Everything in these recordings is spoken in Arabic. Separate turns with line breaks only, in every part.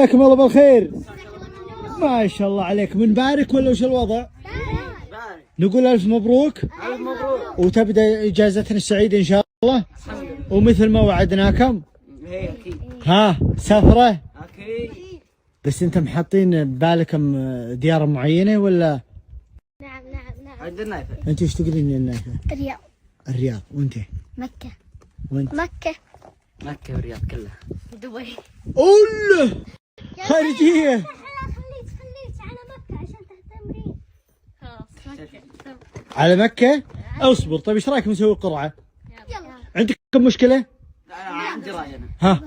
مساكم الله بالخير. ما شاء الله عليكم. نبارك ولا وش الوضع؟ نقول ألف مبروك.
ألف مبروك.
وتبدأ إجازتنا السعيدة إن شاء الله. ومثل ما وعدناكم.
إيه أكيد.
ها سفرة؟
أكيد.
بس أنتم حاطين ببالكم ديار معينة ولا؟
نعم.
عند النايفة.
أنت إيش تقولين النايفة؟
الرياض.
الرياض. وأنت؟
مكة.
وأنت؟
مكة
والرياض كلها.
دبي.
أوله خارجية.
خليك على مكة عشان تهتمين. خلاص مكة.
على مكة؟ اصبر. طيب ايش رايك نسوي قرعة؟
يلا.
عندكم مشكلة؟
لا عندي رأي أنا.
ها؟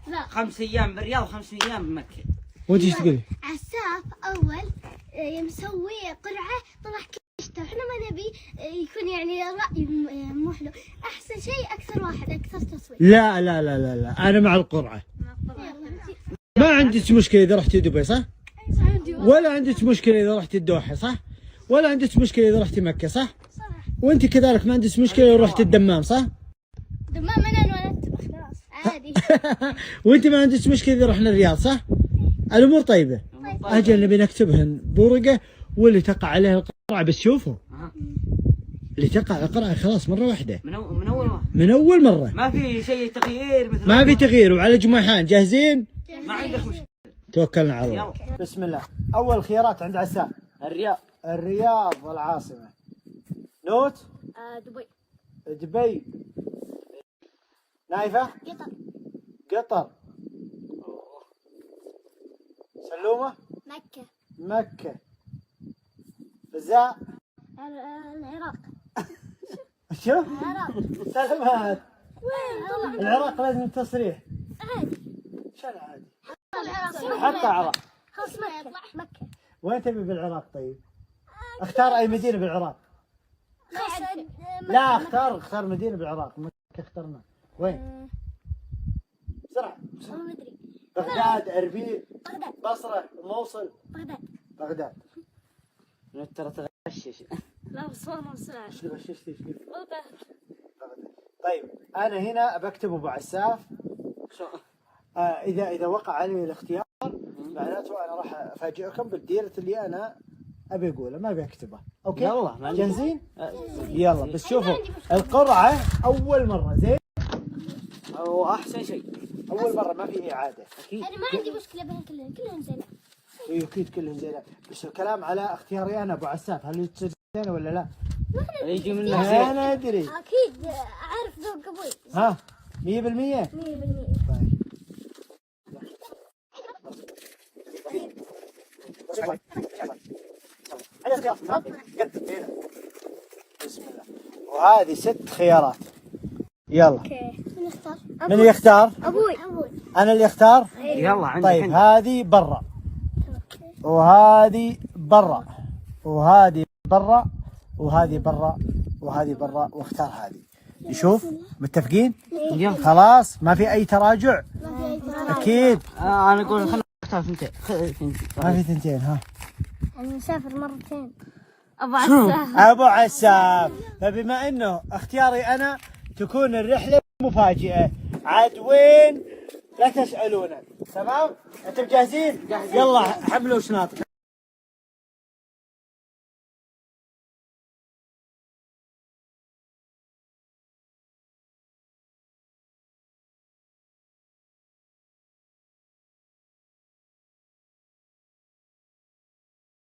لا.
5 أيام بالرياض و5 أيام بمكة.
وانت ايش تقولي؟
عساف أول مسوي قرعة طلع كشته، احنا ما نبي يكون يعني رأي مو حلو، أحسن شيء أكثر واحد أكثر تصويت.
لا لا لا لا لا انا مع القرعة. ما عندك مشكلة اذا رحتي دبي صح؟ ولا عندك مشكلة اذا رحتي الدوحة صح؟ ولا عندك مشكلة اذا رحتي مكة صح؟
صح.
وانت كذلك ما عندك مشكلة اذا رحتي الدمام صح؟
دمام أنا انولدت خلاص عادي.
وانت ما عندك مشكلة اذا رحنا الرياض صح؟ الامور طيبة. اجل نبي نكتبهن بورقة واللي تقع عليها القرعة. بس شوفوا اللي تقع القرعة خلاص مرة واحدة
من أول مرة.
من أول مرة.
ما في شيء تغيير مثل
ما في تغيير. وعلى جماحان جاهزين؟
ما عندك مشكلة.
توكلنا على الله. بسم الله. أول خيارات عند عسام.
الرياض.
الرياض والعاصمة. نوت.
دبي.
دبي. نايفة. قطر. سلومة.
مكة.
مكة. فزاع.
العراق.
شو؟
العراق.
سلامات.
وين طلع؟
العراق لازم تصريح.
عادي.
شو العادي؟
العراق.
حتى العراق.
خلاص مكة.
وين تبي بالعراق طيب؟ اختار أي مدينة بالعراق. لا اختار مدينة بالعراق. مكة اخترنا. وين؟ بسرعة.
ما ادري.
بغداد، اربيل،
بغداد.
بصرة، الموصل. بغداد.
ترى تغشش.
لا بس والله بسرعة.
ايش غششتي ايش قلت؟
بغداد.
بغداد. طيب انا هنا بكتب ابو عساف. اذا وقع علي الاختيار معناته انا راح افاجئكم بالديرة اللي انا ابي اقوله ما ابي اكتبه. اوكي؟
يلا
جاهزين؟ يلا بس شوفوا القرعة اول مرة زين؟
وأحسن شيء.
اول مرة ما في اعادة.
أكيد.
أنا ما عندي مشكلة بين كلهم زين.
اي اكيد كلهم زين. بس الكلام على اختياري انا ابو عساف. هل تصير زين ولا لا؟
يجي منه زين.
انا ادري.
أكيد أعرف ذوق أبوي.
ها 100%؟
100%.
طيب. بسم الله. وهذه 6 خيارات. يلا
اوكي. من يختار؟
من يختار؟
أبوي.
انا اللي اختار.
يلا عندك.
طيب هذه برا وهذه برا وهذه برا وهذه برا وهذه برا واختار هذه. نشوف متفقين؟
يلا.
خلاص ما في اي تراجع. اكيد
أنا أقول خلنا نختار ثنتين.
ما في ثنتين. ها
أنا مسافر مرتين. أبو عساف.
ابو عساف. فبما انه اختياري انا تكون الرحله مفاجئه. عاد وين لا تسالونا. تمام؟ انتم جاهزين؟ يلا حملوا شناطك.